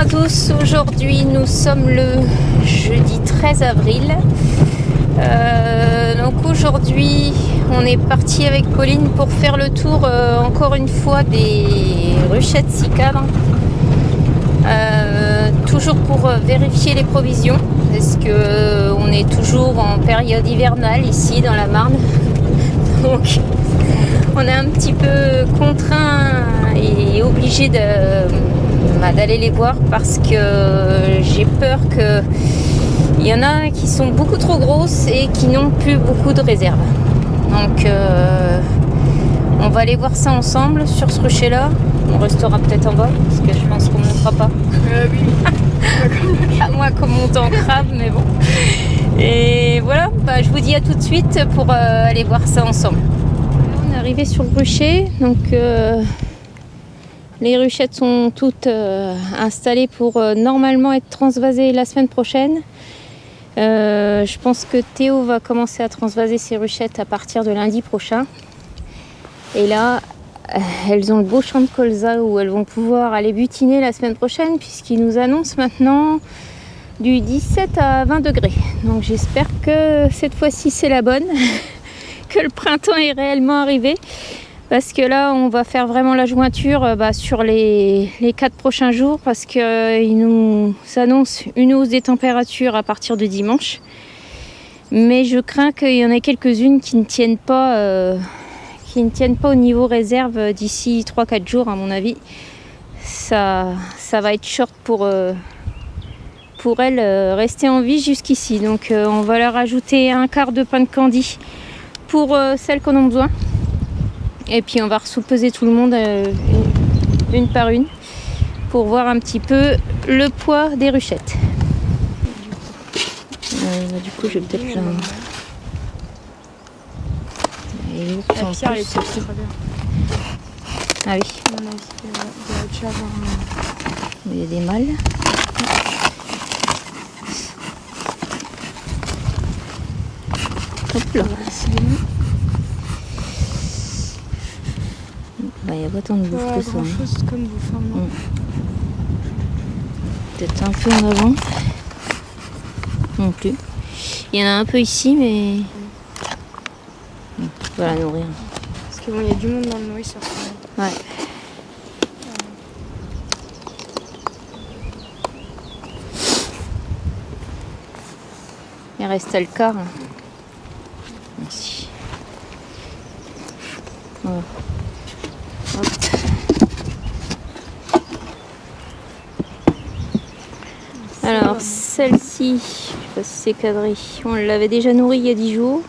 à tous, aujourd'hui nous sommes le jeudi 13 avril. Donc aujourd'hui on est parti avec Pauline pour faire le tour encore une fois des ruchettes 6 cadres. Toujours pour vérifier les provisions parce que on est toujours en période hivernale ici dans la Marne. Donc on est un petit peu contraint et obligé d'aller les voir parce que j'ai peur qu'il y en a qui sont beaucoup trop grosses et qui n'ont plus beaucoup de réserve. Donc on va aller voir ça ensemble sur ce rucher là. On restera peut-être en bas parce que je pense qu'on ne montera pas. À moins qu'on monte en crabe, mais bon. Et voilà, je vous dis à tout de suite pour aller voir ça ensemble. On est arrivé sur le rucher, donc les ruchettes sont toutes installées pour normalement être transvasées la semaine prochaine. Je pense que Théo va commencer à transvaser ses ruchettes à partir de lundi prochain. Et là, elles ont le beau champ de colza où elles vont pouvoir aller butiner la semaine prochaine puisqu'ils nous annoncent maintenant du 17 à 20 degrés. Donc j'espère que cette fois-ci c'est la bonne, que le printemps est réellement arrivé. Parce que là, on va faire vraiment la jointure sur les 4 prochains jours parce qu'ils nous annoncent une hausse des températures à partir de dimanche. Mais je crains qu'il y en ait quelques-unes qui ne tiennent pas au niveau réserve d'ici 3-4 jours, à mon avis. Ça va être short pour elles rester en vie jusqu'ici. Donc on va leur ajouter un quart de pain de candy pour celles qu'on a besoin. Et puis on va ressoupeser tout le monde une par une pour voir un petit peu le poids des ruchettes. Du coup je vais peut-être la... La pierre elle est très bien. Ah oui. À mon avis, il va déjà avoir Il y a des mâles. Hop là. Il n'y a pas tant de bouffe que ça. Grand chose comme bouffe, non. Peut-être un peu en avant. Non plus. Il y en a un peu ici, mais... Voilà, nourrir. Parce que bon, il y a du monde dans le nourrisseur. Ouais. Il reste le quart. Merci. Voilà. Hop. Alors celle-ci, je sais pas si c'est cadré, on l'avait déjà nourrie il y a 10 jours.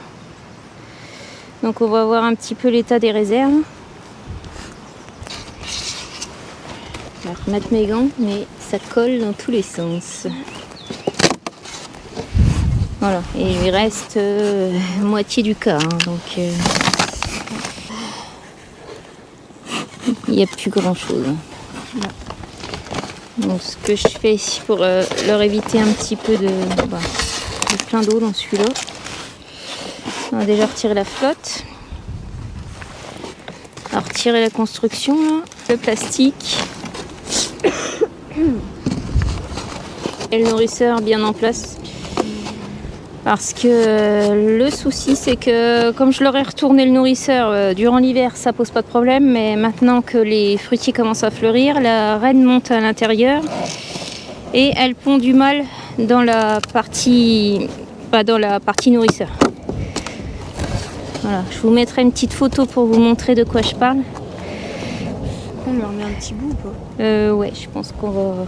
Donc on va voir un petit peu l'état des réserves. Je vais remettre mes gants, mais ça colle dans tous les sens. Voilà, et il lui reste moitié du quart, donc il n'y a plus grand chose. Donc ce que je fais ici pour leur éviter un petit peu de plein d'eau dans celui-là. On va déjà retirer la flotte. On va retirer la construction, là, le plastique. Et le nourrisseur bien en place. Parce que le souci c'est que comme je leur ai retourné le nourrisseur durant l'hiver, ça pose pas de problème. Mais maintenant que les fruitiers commencent à fleurir, la reine monte à l'intérieur et elle pond du mal dans la partie nourrisseur. Voilà, je vous mettrai une petite photo pour vous montrer de quoi je parle. On lui remet un petit bout ou pas ? Ouais, je pense qu'on va...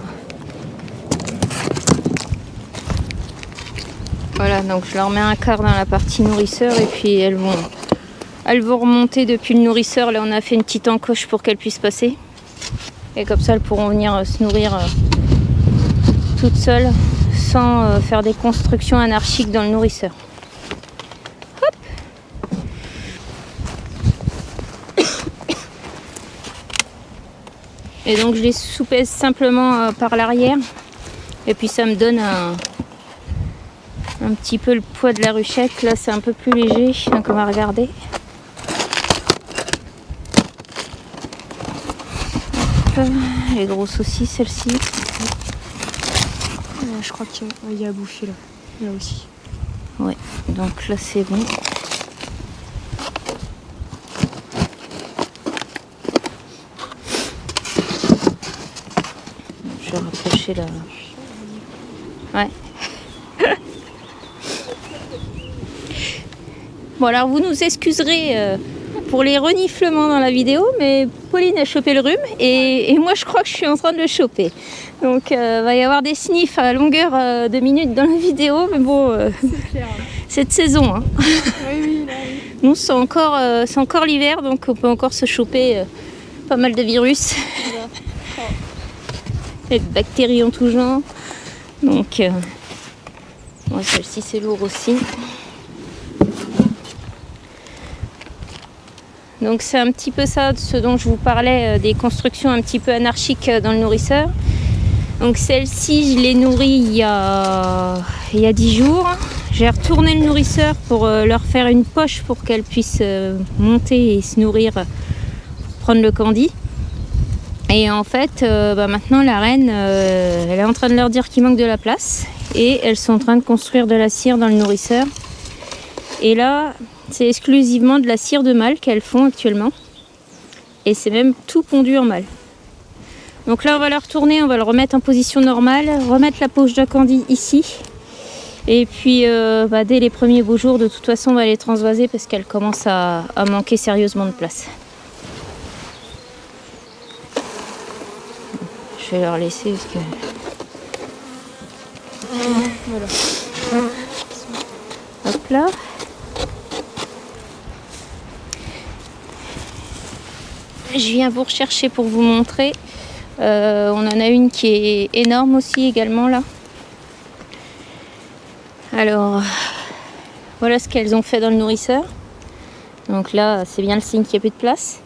Voilà, donc je leur mets un quart dans la partie nourrisseur et puis elles vont remonter depuis le nourrisseur. Là, on a fait une petite encoche pour qu'elles puissent passer. Et comme ça, elles pourront venir se nourrir toutes seules sans faire des constructions anarchiques dans le nourrisseur. Hop. Et donc je les soupèse simplement par l'arrière. Et puis ça me donne un petit peu le poids de la ruchette. Là c'est un peu plus léger, donc on va regarder. Elle est grosse aussi celle-ci. Je crois qu'il y a à bouffer là. Là aussi. Ouais, donc là c'est bon. Je vais rapprocher là. Ouais. Bon alors vous nous excuserez pour les reniflements dans la vidéo, mais Pauline a chopé le rhume et moi je crois que je suis en train de le choper. Donc va y avoir des sniffs à longueur de minutes dans la vidéo, mais bon, C'est clair. cette saison. Hein. Oui, là, oui. Nous c'est encore l'hiver, donc on peut encore se choper pas mal de virus. Et de bactéries en tout genre. Donc bon, celle-ci c'est lourd aussi. Donc c'est un petit peu ça, de ce dont je vous parlais, des constructions un petit peu anarchiques dans le nourrisseur. Donc celle-ci, je l'ai nourrie il y a 10 jours. J'ai retourné le nourrisseur pour leur faire une poche pour qu'elle puisse monter et se nourrir, prendre le candy. Et en fait, maintenant la reine, elle est en train de leur dire qu'il manque de la place. Et elles sont en train de construire de la cire dans le nourrisseur. Et là, c'est exclusivement de la cire de mâle qu'elles font actuellement. Et c'est même tout pondu en mâle. Donc là, on va le retourner, on va le remettre en position normale, remettre la poche de candy ici. Et puis, dès les premiers beaux jours, de toute façon, on va les transvaser parce qu'elles commencent à manquer sérieusement de place. Je vais leur laisser parce que... Voilà. Hop là. Je viens vous rechercher pour vous montrer. On en a une qui est énorme aussi également là. Alors, voilà ce qu'elles ont fait dans le nourrisseur. Donc là, c'est bien le signe qu'il n'y a plus de place.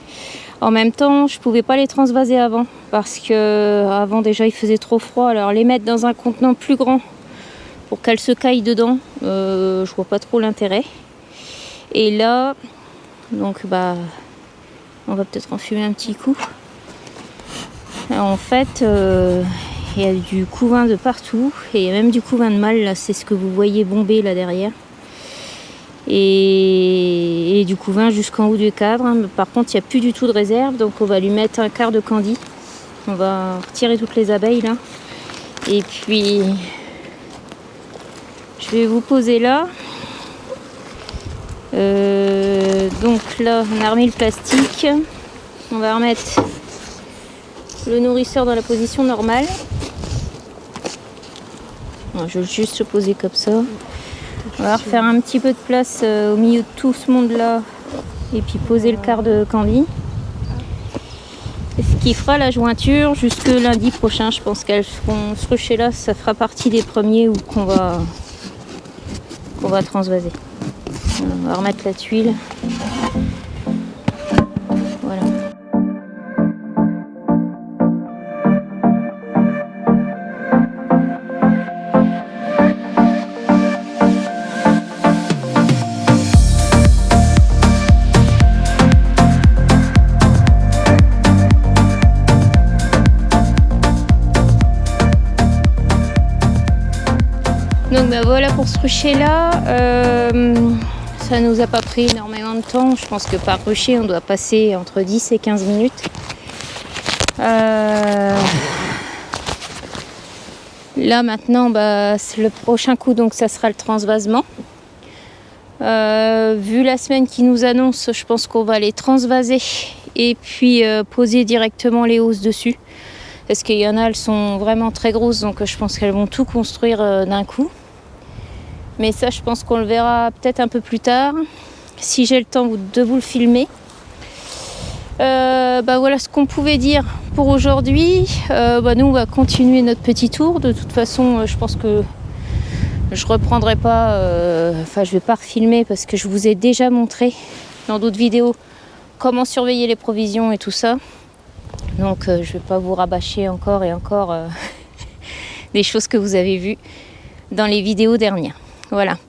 En même temps, je ne pouvais pas les transvaser avant. Parce que avant déjà, il faisait trop froid. Alors les mettre dans un contenant plus grand pour qu'elles se caillent dedans, je vois pas trop l'intérêt. Et là, donc on va peut-être en fumer un petit coup. Alors, en fait, il y a du couvain de partout et même du couvain de mâle, là, c'est ce que vous voyez bomber là derrière. Et du couvain jusqu'en haut du cadre. Hein. Par contre, il n'y a plus du tout de réserve, donc on va lui mettre un quart de candy. On va retirer toutes les abeilles là. Et puis, je vais vous poser là. Donc là, on a remis le plastique. On va remettre le nourrisseur dans la position normale. Je vais juste le poser comme ça. On va refaire un petit peu de place au milieu de tout ce monde là. Et puis poser le quart de candy. Ce qui fera la jointure jusque lundi prochain. Je pense qu'elles feront ce rucher là. Ça fera partie des premiers qu'on va transvaser. On va remettre la tuile. Voilà. Donc voilà pour ce rucher là. Ça nous a pas pris énormément de temps. Je pense que par rucher, on doit passer entre 10 et 15 minutes. Là maintenant, le prochain coup, donc ça sera le transvasement. Vu la semaine qui nous annonce, je pense qu'on va les transvaser et puis poser directement les hausses dessus. Parce qu'il y en a, elles sont vraiment très grosses, donc je pense qu'elles vont tout construire d'un coup. Mais ça, je pense qu'on le verra peut-être un peu plus tard, si j'ai le temps de vous le filmer. Voilà ce qu'on pouvait dire pour aujourd'hui. Nous, on va continuer notre petit tour. De toute façon, je pense que je reprendrai pas, je vais pas refilmer parce que je vous ai déjà montré dans d'autres vidéos comment surveiller les provisions et tout ça. Donc, je vais pas vous rabâcher encore et encore des choses que vous avez vues dans les vidéos dernières. Voilà.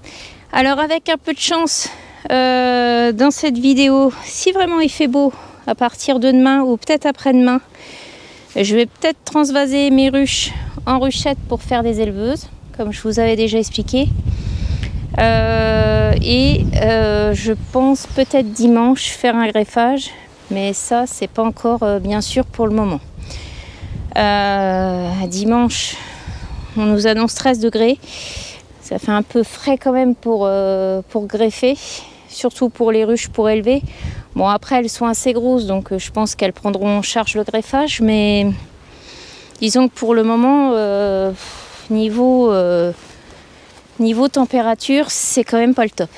Alors avec un peu de chance dans cette vidéo, si vraiment il fait beau à partir de demain ou peut-être après-demain, je vais peut-être transvaser mes ruches en ruchette pour faire des éleveuses, comme je vous avais déjà expliqué. Je pense peut-être dimanche faire un greffage, mais ça c'est pas encore bien sûr pour le moment. Dimanche, on nous annonce 13 degrés. Ça fait un peu frais quand même pour greffer, surtout pour les ruches pour élever. Bon, après elles sont assez grosses, donc je pense qu'elles prendront en charge le greffage, mais disons que pour le moment, niveau température, c'est quand même pas le top.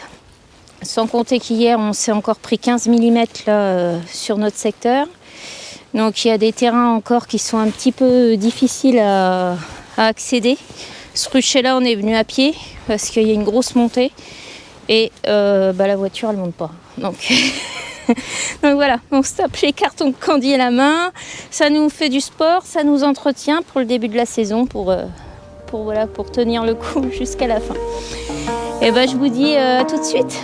Sans compter qu'hier, on s'est encore pris 15 mm là, sur notre secteur. Donc il y a des terrains encore qui sont un petit peu difficiles à accéder. Ce rucher-là, on est venu à pied parce qu'il y a une grosse montée et la voiture, elle monte pas. Donc, donc voilà, on se tape les cartons de candy à la main. Ça nous fait du sport, ça nous entretient pour le début de la saison, pour tenir le coup jusqu'à la fin. Et je vous dis à tout de suite.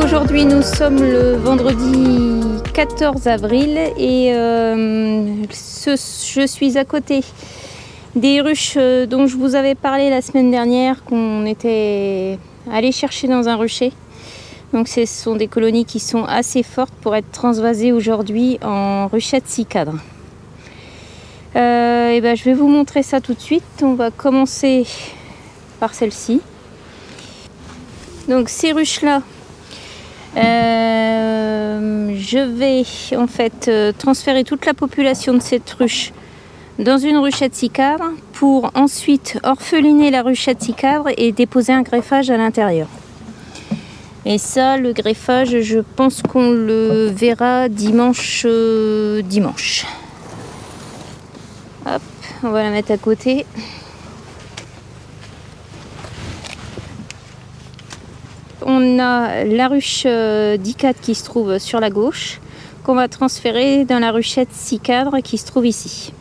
Aujourd'hui, nous sommes le vendredi 14 avril et je suis à côté des ruches dont je vous avais parlé la semaine dernière, qu'on était allé chercher dans un rucher. Donc ce sont des colonies qui sont assez fortes pour être transvasées aujourd'hui en ruchette 6 cadres. Je vais vous montrer ça tout de suite. On va commencer par celle-ci. Donc ces ruches-là, je vais en fait transférer toute la population de cette ruche dans une ruchette 6 cadres pour ensuite orpheliner la ruchette 6 cadres et déposer un greffage à l'intérieur. Et ça, le greffage, je pense qu'on le verra dimanche. Hop, on va la mettre à côté. On a la ruche 10-4 qui se trouve sur la gauche, qu'on va transférer dans la ruchette 6 cadres qui se trouve ici.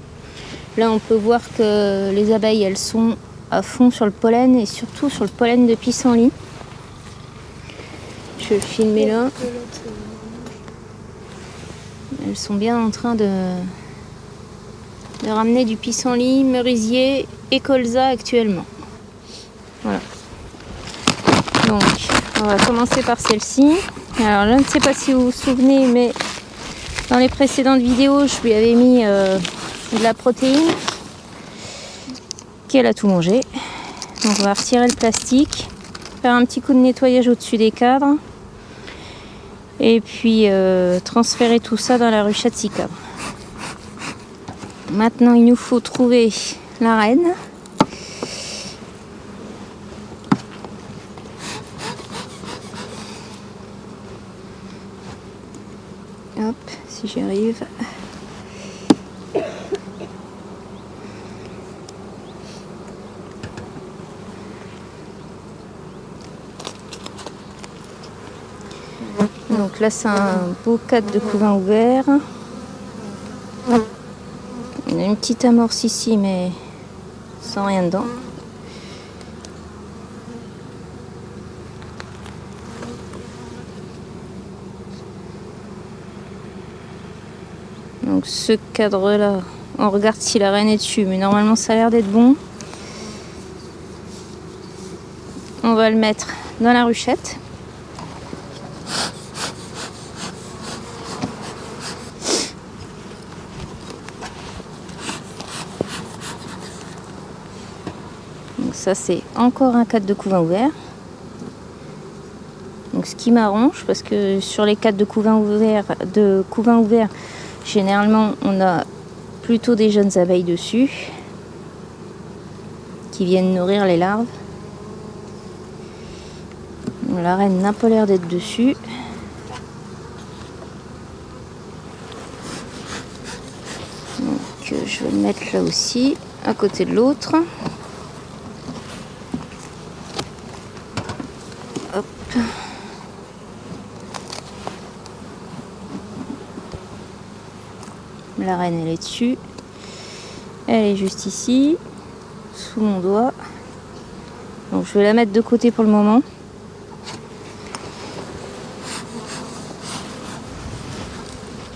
Là, on peut voir que les abeilles, elles sont à fond sur le pollen et surtout sur le pollen de pissenlit. Je vais le filmer là. Elles sont bien en train de ramener du pissenlit, merisier et colza actuellement. Voilà. Donc, on va commencer par celle-ci. Alors, je ne sais pas si vous vous souvenez, mais dans les précédentes vidéos, je lui avais mis de la protéine qu'elle a tout mangé. Donc, on va retirer le plastique, faire un petit coup de nettoyage au-dessus des cadres et puis transférer tout ça dans la ruchette 6 cadres. Maintenant, il nous faut trouver la reine. Hop, si j'y arrive. Donc là, c'est un beau cadre de couvain ouvert. Il y a une petite amorce ici, mais sans rien dedans. Donc ce cadre-là, on regarde si la reine est dessus, mais normalement ça a l'air d'être bon. On va le mettre dans la ruchette. Donc ça c'est encore un cadre de couvain ouvert. Donc ce qui m'arrange, parce que sur les cadres de couvain ouvert, généralement, on a plutôt des jeunes abeilles dessus qui viennent nourrir les larves. La reine n'a pas l'air d'être dessus. Donc je vais le mettre là aussi, à côté de l'autre. Hop. La reine elle est dessus. Elle est juste ici, sous mon doigt. Donc je vais la mettre de côté pour le moment.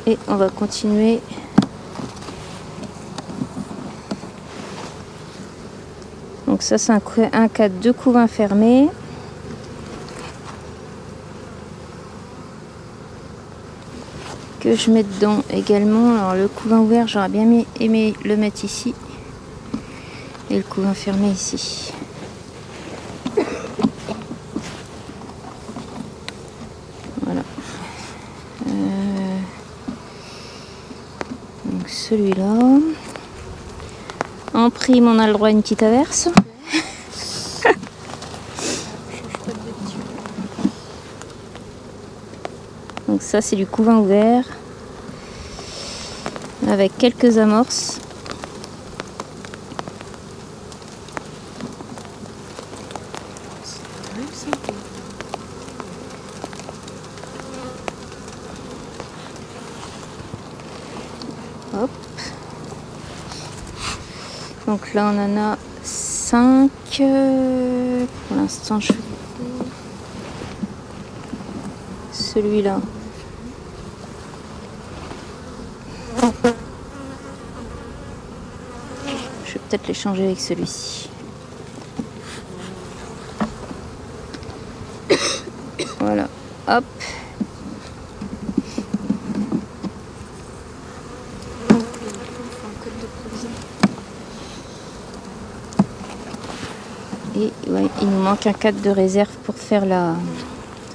Et on va continuer. Donc ça c'est un cadre de couvain fermé. Que je mets dedans également. Alors le couvain ouvert, j'aurais bien aimé le mettre ici. Et le couvain fermé ici. Voilà. Donc celui-là. En prime, on a le droit à une petite averse. Donc ça c'est du couvain ouvert avec quelques amorces. Hop. Donc là on en a 5. Pour l'instant je fais celui-là. Je vais peut-être les changer avec celui-ci. Voilà, hop. Et ouais, il nous manque un cadre de réserve pour faire la...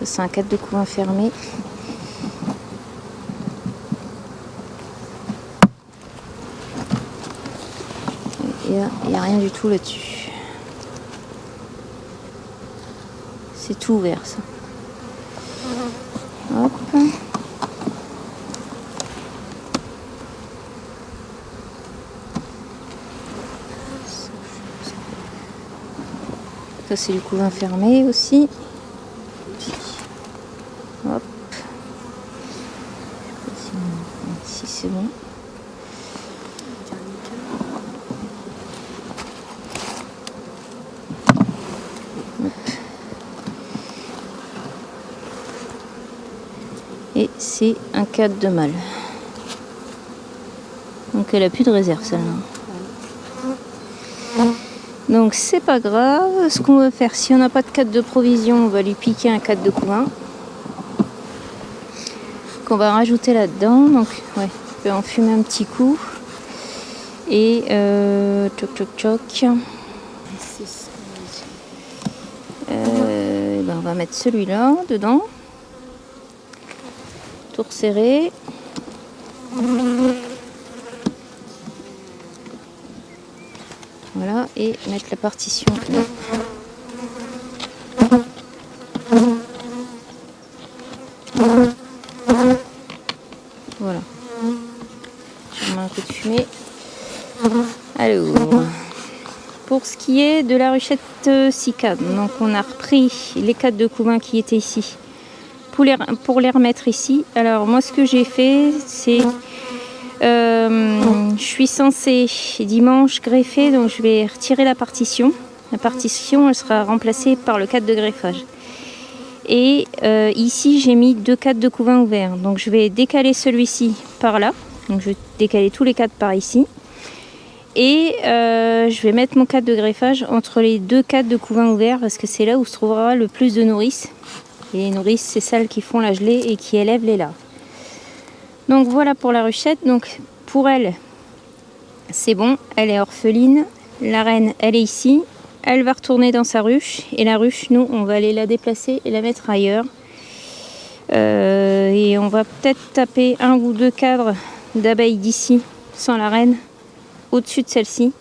Ça c'est un cadre de couvain fermé. Il n'y a rien du tout là-dessus. C'est tout ouvert ça. Hop. Ça c'est du couvain fermé aussi. Hop. Ici c'est bon. Et c'est un cadre de mâle. Donc elle a plus de réserve celle-là. Donc c'est pas grave. Ce qu'on va faire, si on n'a pas de cadre de provision, on va lui piquer un cadre de couvain qu'on va rajouter là-dedans. Donc ouais, je vais enfumer un petit coup. Et tchoc tchoc tchoc. Ben on va mettre celui-là dedans. Tout resserré. Voilà, et mettre la partition là. Voilà. Je remets un coup de fumée. Alors, pour ce qui est de la ruchette 6 cadres, donc on a repris les cadres de couvain qui étaient ici pour les remettre ici. Alors moi ce que j'ai fait c'est je suis censée dimanche greffer, donc je vais retirer la partition. La partition elle sera remplacée par le cadre de greffage. Et ici j'ai mis 2 cadres de couvain ouverts, donc je vais décaler celui-ci par là, donc je vais décaler tous les cadres par ici. Et je vais mettre mon cadre de greffage entre les 2 cadres de couvain ouverts parce que c'est là où se trouvera le plus de nourrices. Et les nourrices, c'est celles qui font la gelée et qui élèvent les larves. Donc voilà pour la ruchette. Donc pour elle, c'est bon, elle est orpheline. La reine, elle est ici. Elle va retourner dans sa ruche. Et la ruche, nous, on va aller la déplacer et la mettre ailleurs. Et on va peut-être taper 1 ou 2 cadres d'abeilles d'ici, sans la reine, au-dessus de celle-ci,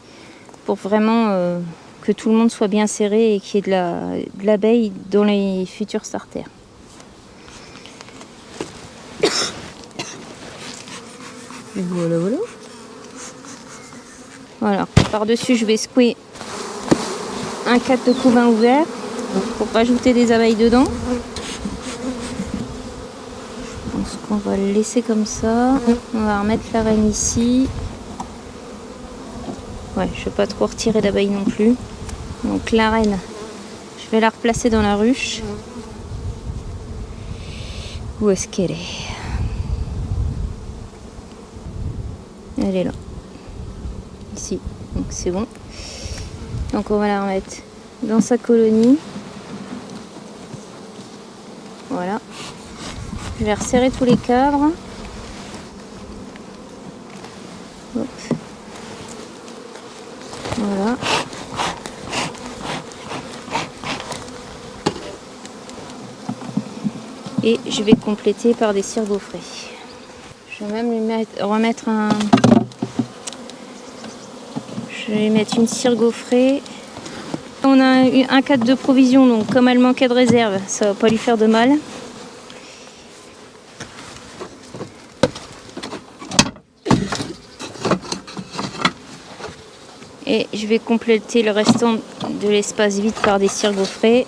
pour vraiment que tout le monde soit bien serré et qu'il y ait de l'abeille dans les futurs starters. Et voilà, voilà. Voilà, par-dessus je vais secouer un cadre de couvain ouvert pour rajouter des abeilles dedans. Je pense qu'on va le laisser comme ça. On va remettre la reine ici. Ouais, je ne vais pas trop retirer d'abeilles non plus. Donc la reine, je vais la replacer dans la ruche. Où est-ce qu'elle est? Elle est là. Ici. Donc c'est bon. Donc on va la remettre dans sa colonie. Voilà. Je vais resserrer tous les cadres. Hop. Voilà. Et je vais compléter par des cires gaufrées. Je vais même lui remettre un... Je vais mettre une cire gaufrée. On a eu un cadre de provision, donc comme elle manquait de réserve, ça va pas lui faire de mal. Et je vais compléter le restant de l'espace vide par des cires gaufrées.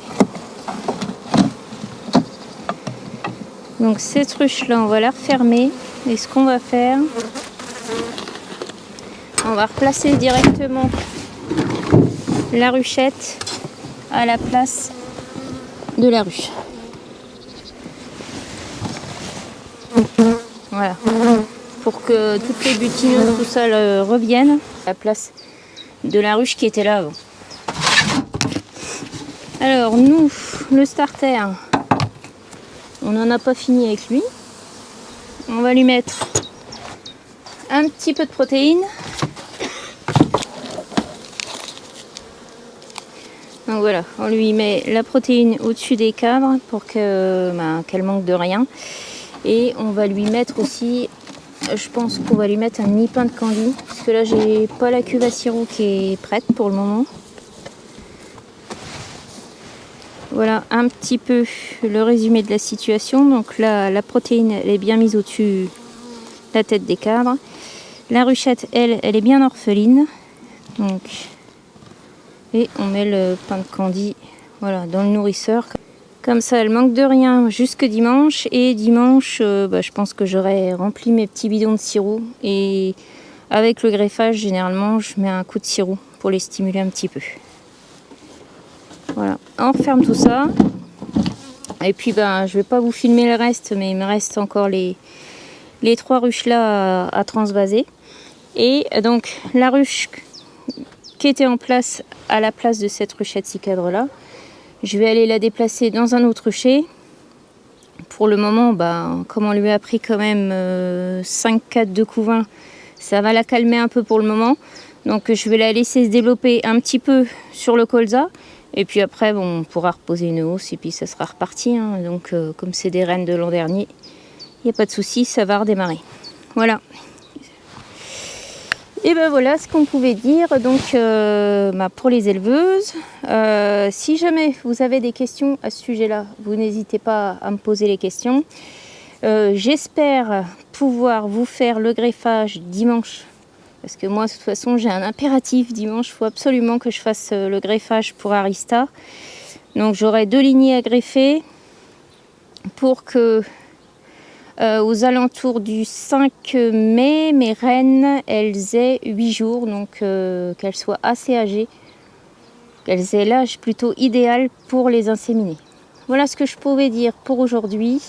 Donc cette ruche là, on va la refermer. Et ce qu'on va faire, on va replacer directement la ruchette à la place de la ruche. Voilà. Pour que toutes les butineuses, tout ça reviennent à la place de la ruche qui était là avant. Alors nous, le starter, on n'en a pas fini avec lui. On va lui mettre un petit peu de protéines. Donc voilà, on lui met la protéine au-dessus des cadres pour qu'elle manque de rien. Et on va lui mettre aussi, je pense qu'on va lui mettre un nipin de candy. Parce que là, j'ai pas la cuve à sirop qui est prête pour le moment. Voilà un petit peu le résumé de la situation. Donc là, la protéine, elle est bien mise au-dessus de la tête des cadres. La ruchette, elle est bien orpheline. Donc, et on met le pain de candy, voilà, dans le nourrisseur. Comme ça, elle manque de rien jusque dimanche. Et dimanche, je pense que j'aurai rempli mes petits bidons de sirop. Et avec le greffage, généralement, je mets un coup de sirop pour les stimuler un petit peu. Voilà, on referme tout ça. Et puis, je vais pas vous filmer le reste, mais il me reste encore les 3 ruches là à transvaser. Et donc, la ruche qui était en place à la place de cette ruchette 6 cadres là, je vais aller la déplacer dans un autre rucher. Pour le moment, comme on lui a pris quand même 5 cadres de couvain, ça va la calmer un peu pour le moment. Donc je vais la laisser se développer un petit peu sur le colza. Et puis après, on pourra reposer une hausse et puis ça sera reparti. Hein. Donc comme c'est des reines de l'an dernier, il n'y a pas de souci, ça va redémarrer. Voilà. Et voilà ce qu'on pouvait dire donc pour les éleveuses. Si jamais vous avez des questions à ce sujet-là, vous n'hésitez pas à me poser les questions. J'espère pouvoir vous faire le greffage dimanche. Parce que moi, de toute façon, j'ai un impératif dimanche. Il faut absolument que je fasse le greffage pour Arista. Donc j'aurai 2 lignées à greffer pour que... aux alentours du 5 mai, mes reines, elles aient 8 jours, donc qu'elles soient assez âgées, qu'elles aient l'âge plutôt idéal pour les inséminer. Voilà ce que je pouvais dire pour aujourd'hui.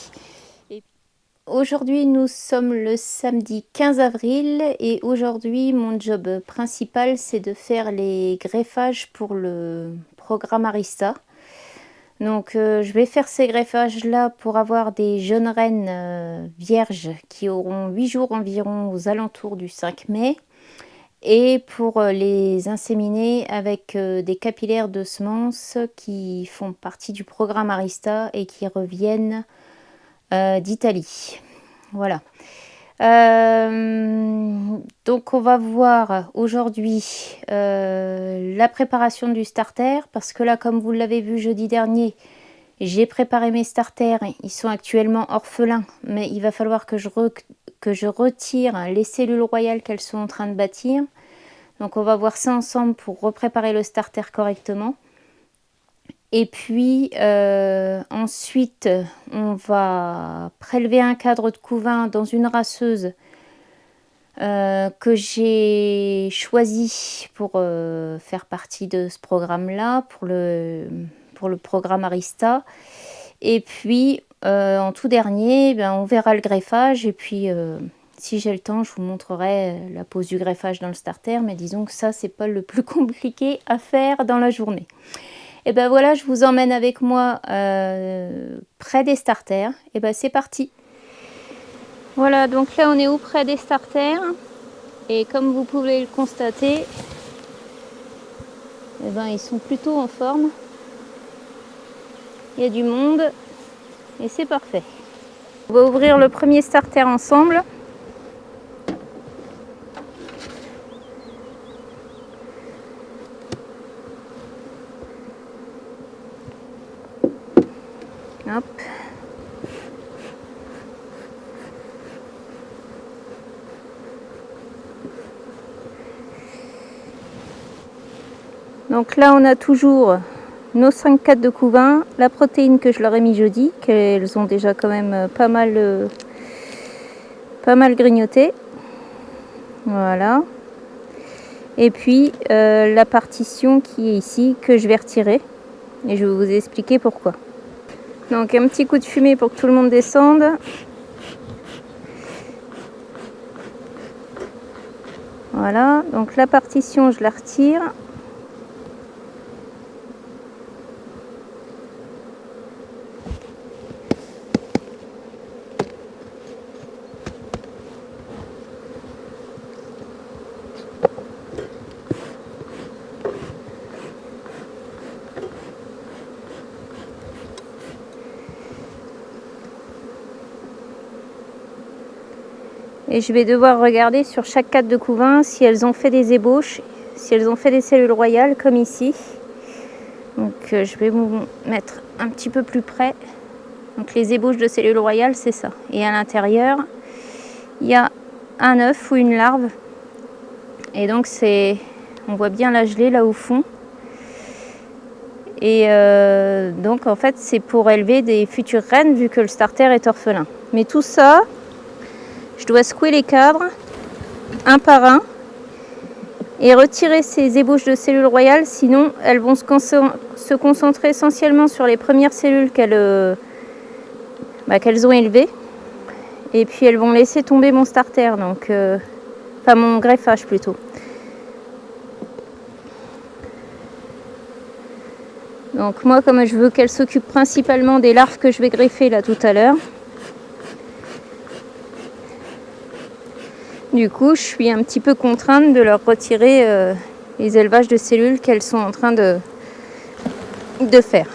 Aujourd'hui, nous sommes le samedi 15 avril et aujourd'hui, mon job principal, c'est de faire les greffages pour le programme Arista. Donc je vais faire ces greffages là pour avoir des jeunes reines vierges qui auront 8 jours environ aux alentours du 5 mai et pour les inséminer avec des capillaires de semences qui font partie du programme Arista et qui reviennent d'Italie. Voilà. Donc on va voir aujourd'hui la préparation du starter, parce que là, comme vous l'avez vu jeudi dernier, j'ai préparé mes starters. Ils sont actuellement orphelins, mais il va falloir que je retire les cellules royales qu'elles sont en train de bâtir. Donc on va voir ça ensemble pour repréparer le starter correctement. Et puis ensuite, on va prélever un cadre de couvain dans une rasseuse que j'ai choisi pour faire partie de ce programme-là, pour le programme Arista. Et puis, en tout dernier, on verra le greffage. Et puis, si j'ai le temps, je vous montrerai la pose du greffage dans le starter. Mais disons que ça, c'est pas le plus compliqué à faire dans la journée. Et ben voilà, je vous emmène avec moi près des starters. Et ben c'est parti. Voilà, donc là on est près des starters. Et comme vous pouvez le constater, eh ben, ils sont plutôt en forme. Il y a du monde et c'est parfait. On va ouvrir le premier starter ensemble. Hop. Donc là on a toujours nos 5 cadres de couvain, la protéine que je leur ai mis jeudi, qu'elles ont déjà quand même pas mal grignoté. Voilà. Et puis la partition qui est ici, que je vais retirer. Et je vais vous expliquer pourquoi. Donc un petit coup de fumée pour que tout le monde descende. Voilà, donc la partition je la retire. Et je vais devoir regarder sur chaque cadre de couvain si elles ont fait des ébauches, si elles ont fait des cellules royales comme ici. Donc je vais vous mettre un petit peu plus près. Donc les ébauches de cellules royales, c'est ça. Et à l'intérieur, il y a un œuf ou une larve. Et donc on voit bien la gelée là au fond. Et donc en fait c'est pour élever des futures reines vu que le starter est orphelin. Mais tout ça, je dois secouer les cadres un par un et retirer ces ébauches de cellules royales, sinon elles vont se concentrer essentiellement sur les premières cellules qu'elles ont élevées, et puis elles vont laisser tomber mon starter, donc enfin mon greffage plutôt. Donc moi, comme je veux qu'elles s'occupent principalement des larves que je vais greffer là tout à l'heure, du coup, je suis un petit peu contrainte de leur retirer les élevages de cellules qu'elles sont en train de faire.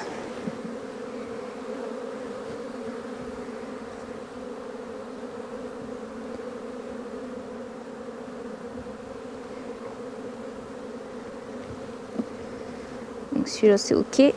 Donc celui-là, c'est OK.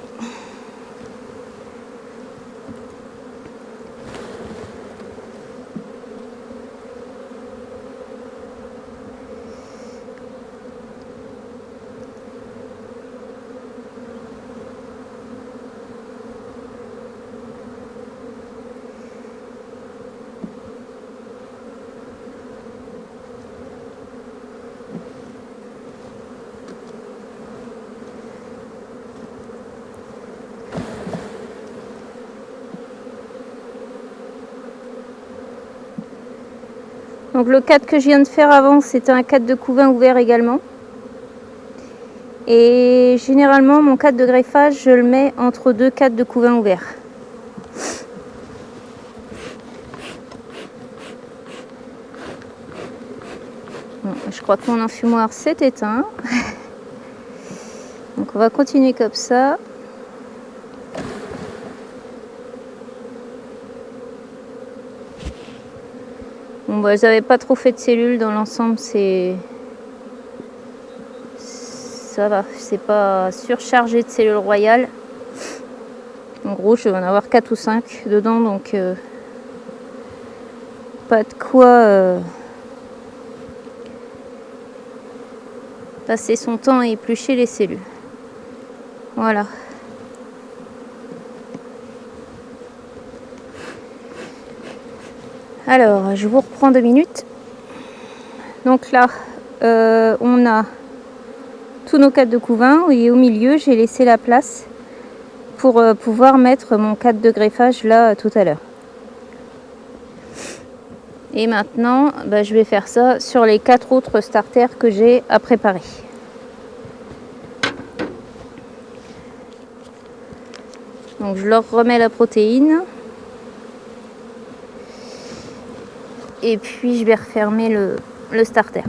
Donc le cadre que je viens de faire avant, c'était un cadre de couvain ouvert également. Et généralement, mon cadre de greffage, je le mets entre deux cadres de couvain ouverts. Bon, je crois que mon enfumoir s'est éteint. Donc on va continuer comme ça. Bon, bah, elles n'avaient pas trop fait de cellules dans l'ensemble, ça va, c'est pas surchargé de cellules royales. En gros, je vais en avoir 4 ou 5 dedans, donc pas de quoi passer son temps à éplucher les cellules. Voilà. Alors, je vous reprends 2 minutes. Donc là, on a tous nos cadres de couvain et au milieu, j'ai laissé la place pour pouvoir mettre mon cadre de greffage là tout à l'heure. Et maintenant, bah, je vais faire ça sur les 4 autres starters que j'ai à préparer. Donc je leur remets la protéine. Et puis je vais refermer le starter.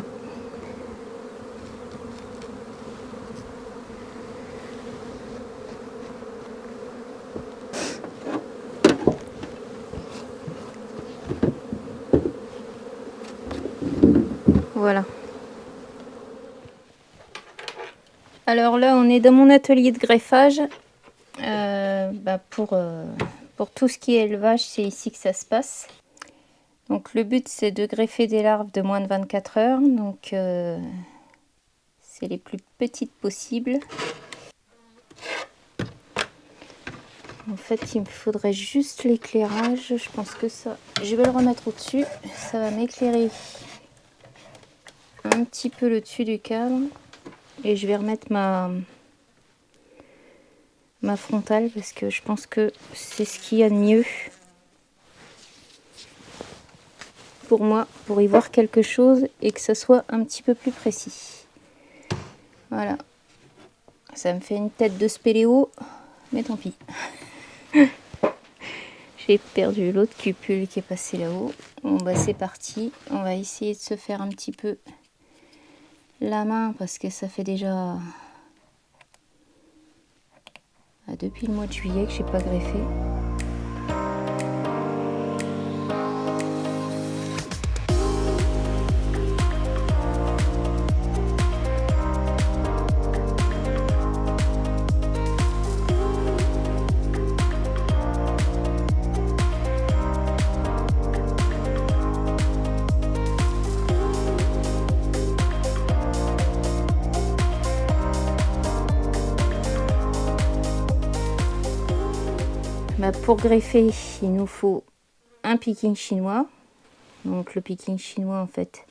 Voilà. Alors là, on est dans mon atelier de greffage. Pour tout ce qui est élevage, c'est ici que ça se passe. Donc le but, c'est de greffer des larves de moins de 24 heures. Donc c'est les plus petites possibles. En fait, il me faudrait juste l'éclairage. Je pense que ça... Je vais le remettre au-dessus. Ça va m'éclairer un petit peu le dessus du cadre. Et je vais remettre ma frontale parce que je pense que c'est ce qu'il y a de mieux pour moi, pour y voir quelque chose et que ça soit un petit peu plus précis. Voilà. Ça me fait une tête de spéléo, mais tant pis. J'ai perdu l'autre cupule qui est passé là-haut. Bon bah c'est parti. On va essayer de se faire un petit peu la main parce que ça fait déjà depuis le mois de juillet que j'ai pas greffé. Pour greffer, il nous faut un picking chinois. Donc le picking chinois, en fait,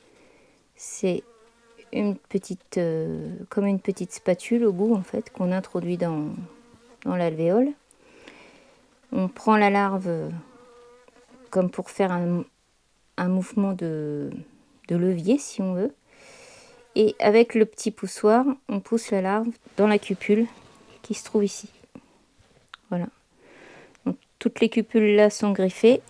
c'est une petite, comme une petite spatule au bout, en fait, qu'on introduit dans l'alvéole. On prend la larve comme pour faire un mouvement de levier, si on veut. Et avec le petit poussoir, on pousse la larve dans la cupule qui se trouve ici. Voilà. Donc, toutes les cupules là sont greffées.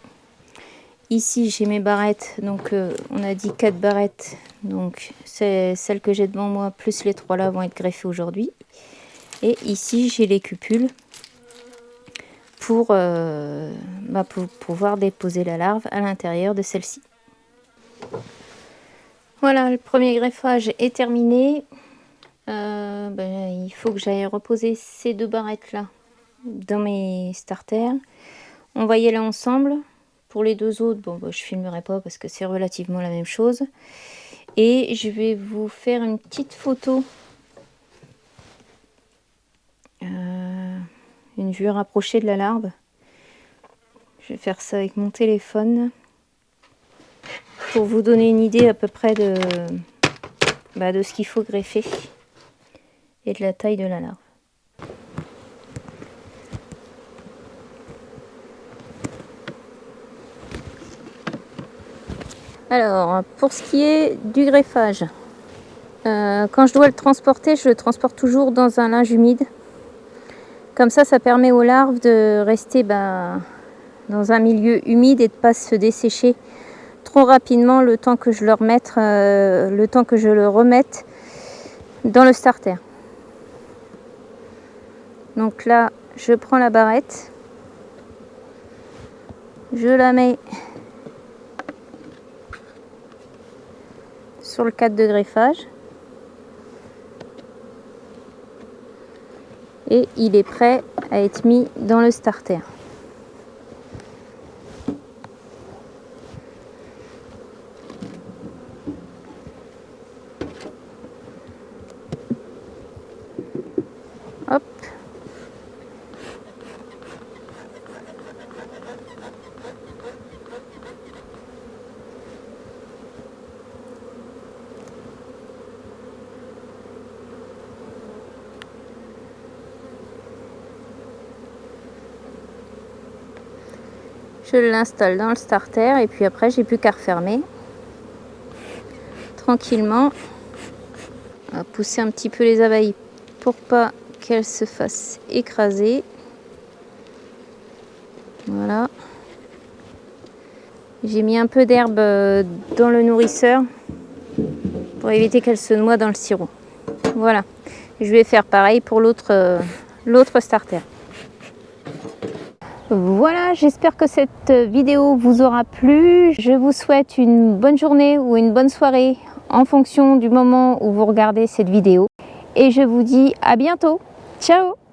Ici, j'ai mes barrettes. Donc, on a dit 4 barrettes. Donc, c'est celles que j'ai devant moi, plus les 3 là vont être greffées aujourd'hui. Et ici, j'ai les cupules pour pouvoir déposer la larve à l'intérieur de celle-ci. Voilà, le premier greffage est terminé. Il faut que j'aille reposer ces 2 barrettes là dans mes starters. On va y aller ensemble. Pour les 2 autres, je filmerai pas parce que c'est relativement la même chose. Et je vais vous faire une petite photo. Une vue rapprochée de la larve. Je vais faire ça avec mon téléphone. Pour vous donner une idée à peu près de ce qu'il faut greffer. Et de la taille de la larve. Alors, pour ce qui est du greffage, quand je dois le transporter, je le transporte toujours dans un linge humide. Comme ça, ça permet aux larves de rester dans un milieu humide et de ne pas se dessécher trop rapidement le temps que je le remette dans le starter. Donc là, je prends la barrette, je la mets sur le cadre de greffage. Et il est prêt à être mis dans le starter. Hop. Je l'installe dans le starter et puis après j'ai plus qu'à refermer tranquillement. On va pousser un petit peu les abeilles pour pas qu'elles se fassent écraser. Voilà. J'ai mis un peu d'herbe dans le nourrisseur pour éviter qu'elles se noient dans le sirop. Voilà. Je vais faire pareil pour l'autre starter. Voilà, j'espère que cette vidéo vous aura plu. Je vous souhaite une bonne journée ou une bonne soirée en fonction du moment où vous regardez cette vidéo. Et je vous dis à bientôt. Ciao!